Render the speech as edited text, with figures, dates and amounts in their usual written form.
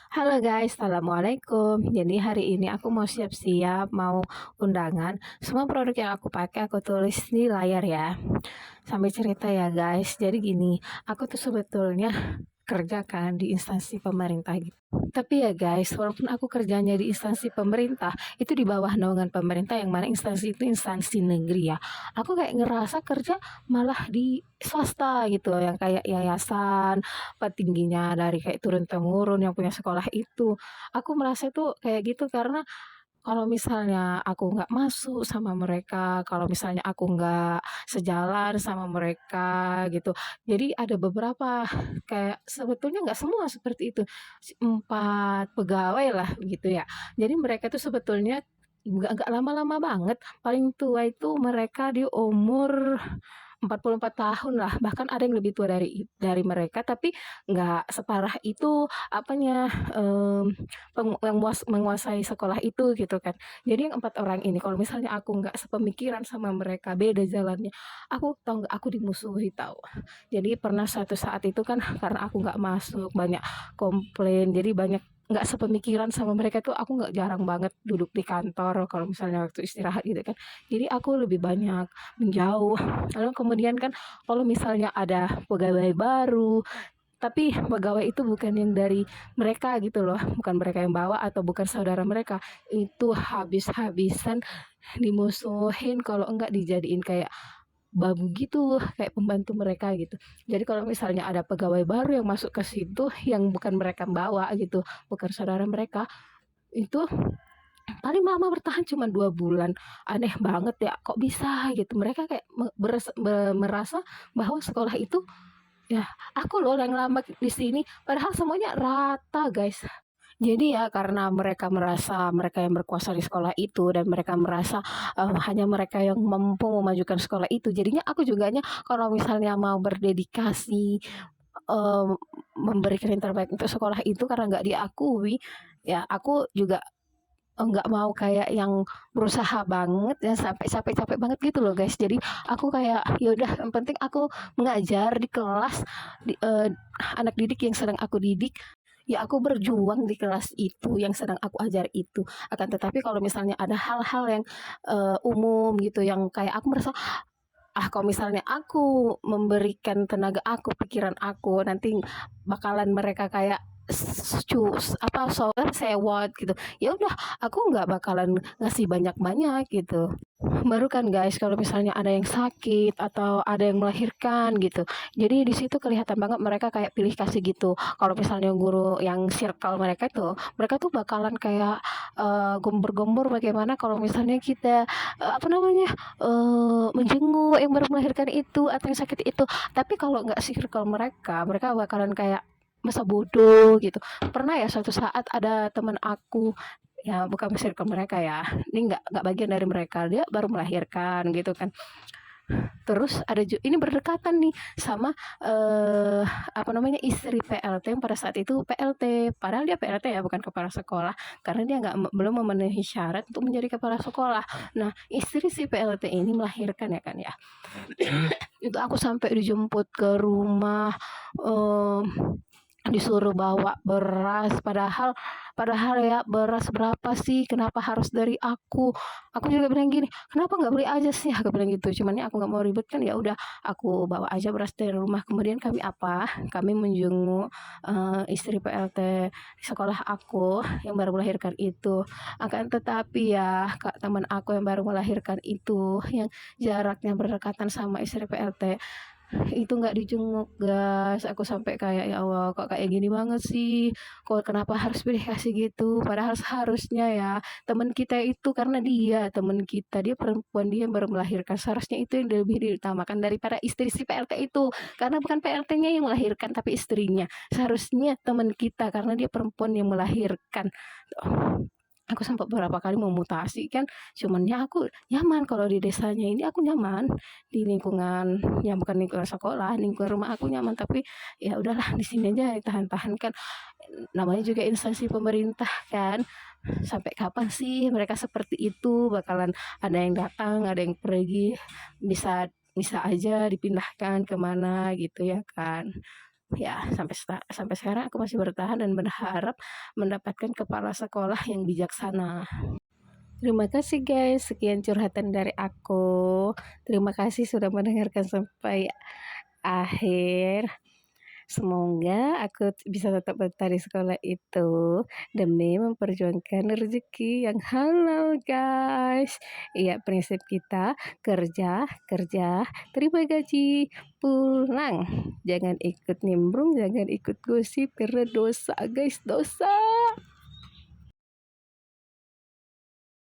Halo guys, assalamualaikum. Jadi hari ini aku mau siap-siap mau undangan. Semua produk yang aku pakai aku tulis di layar ya. Sambil cerita ya guys. Jadi gini, aku tuh sebetulnya kerja kan di instansi pemerintah gitu. Tapi ya guys, walaupun aku kerjanya di instansi pemerintah, itu di bawah naungan pemerintah yang mana instansi itu instansi negeri ya. Aku kayak ngerasa kerja malah di swasta gitu, yang kayak yayasan, petingginya dari kayak turun temurun yang punya sekolah itu. Aku merasa tuh kayak gitu karena kalau misalnya aku nggak masuk sama mereka, kalau misalnya aku nggak sejalan sama mereka gitu. Jadi ada beberapa kayak sebetulnya nggak semua seperti itu, 4 pegawai lah gitu ya. Jadi mereka tuh sebetulnya nggak lama-lama banget, paling tua itu mereka di umur 44 tahun lah, bahkan ada yang lebih tua dari mereka, tapi nggak separah itu apanya, yang menguasai sekolah itu gitu kan. Jadi yang 4 orang ini kalau misalnya aku nggak sepemikiran sama mereka, beda jalannya, aku tahu nggak, aku dimusuhi tahu. Jadi pernah suatu saat itu kan karena aku nggak masuk, banyak komplain, jadi banyak nggak sepemikiran sama mereka tuh aku nggak jarang banget duduk di kantor kalau misalnya waktu istirahat gitu kan. Jadi aku lebih banyak menjauh. Lalu kemudian kan kalau misalnya ada pegawai baru, tapi pegawai itu bukan yang dari mereka gitu loh, bukan mereka yang bawa atau bukan saudara mereka, itu habis-habisan dimusuhin kalau enggak dijadiin kayak babu gitu, kayak pembantu mereka gitu. Jadi kalau misalnya ada pegawai baru yang masuk ke situ yang bukan mereka bawa gitu, bukan saudara mereka, itu paling lama bertahan cuma 2 bulan. Aneh banget ya, kok bisa gitu. Mereka kayak merasa bahwa sekolah itu, ya aku loh yang lama di sini, padahal semuanya rata guys. Jadi ya karena mereka merasa mereka yang berkuasa di sekolah itu dan mereka merasa hanya mereka yang mampu memajukan sekolah itu. Jadinya aku juganya kalau misalnya mau berdedikasi, eh, memberikan yang terbaik untuk sekolah itu karena nggak diakui, ya aku juga nggak mau kayak yang berusaha banget ya sampai capek-capek banget gitu loh guys. Jadi aku kayak ya udah yang penting aku mengajar di kelas anak didik yang sedang aku didik. Ya aku berjuang di kelas itu yang sedang aku ajar itu. Akan tetapi kalau misalnya ada hal-hal yang umum gitu yang kayak aku merasa kalau misalnya aku memberikan tenaga aku, pikiran aku, nanti bakalan mereka kayak apa sewot gitu. Ya udah, aku nggak bakalan ngasih banyak-banyak gitu. Baru kan guys, kalau misalnya ada yang sakit atau ada yang melahirkan gitu. Jadi di situ kelihatan banget mereka kayak pilih kasih gitu. Kalau misalnya guru yang circle mereka tuh bakalan kayak gembor-gembor bagaimana kalau misalnya kita apa namanya menjenguk yang baru melahirkan itu atau yang sakit itu. Tapi kalau nggak circle mereka, mereka bakalan kayak masa bodoh gitu. Pernah ya suatu saat ada teman aku, ya bukan circle mereka ya, ini nggak bagian dari mereka, dia baru melahirkan gitu kan. Terus ada ini berdekatan nih sama apa namanya istri PLT yang pada saat itu PLT, padahal dia PLT ya bukan kepala sekolah karena dia nggak belum memenuhi syarat untuk menjadi kepala sekolah. Nah istri si PLT ini melahirkan ya kan ya, itu aku sampai dijemput ke rumah, eh, disuruh bawa beras, padahal padahal ya beras berapa sih, kenapa harus dari aku juga bilang gini, kenapa nggak beli aja sih, aku bilang gitu, cuman ya aku nggak mau ribet kan, ya udah aku bawa aja beras dari rumah. Kemudian kami menjenguk istri PLT di sekolah aku yang baru melahirkan itu. Akan tetapi ya kak, teman aku yang baru melahirkan itu yang jaraknya berdekatan sama istri PLT itu nggak dijenguk guys. Aku sampai kayak ya Allah kok kayak gini banget sih, kok kenapa harus pilih kasih gitu, padahal seharusnya ya teman kita itu karena dia teman kita, dia perempuan, dia yang baru melahirkan, seharusnya itu yang lebih diutamakan daripada istri si PLT itu, karena bukan PLT-nya yang melahirkan tapi istrinya, seharusnya teman kita karena dia perempuan yang melahirkan. Aku sempat beberapa kali memutasi kan, cuman ya aku nyaman kalau di desanya ini, aku nyaman di lingkungan yang bukan lingkungan sekolah, lingkungan rumah aku nyaman, tapi ya udahlah di sini aja ditahan-tahan kan, namanya juga instansi pemerintah kan. Sampai kapan sih mereka seperti itu, bakalan ada yang datang, ada yang pergi, bisa bisa aja dipindahkan kemana gitu ya kan. Ya, sampai sekarang aku masih bertahan dan berharap mendapatkan kepala sekolah yang bijaksana. Terima kasih guys, sekian curhatan dari aku. Terima kasih sudah mendengarkan sampai akhir. Semoga aku bisa tetap betah di sekolah itu demi memperjuangkan rezeki yang halal, guys. Iya, prinsip kita kerja, kerja, terima gaji, pulang. Jangan ikut nimbrung, jangan ikut gosip karena dosa, guys, dosa.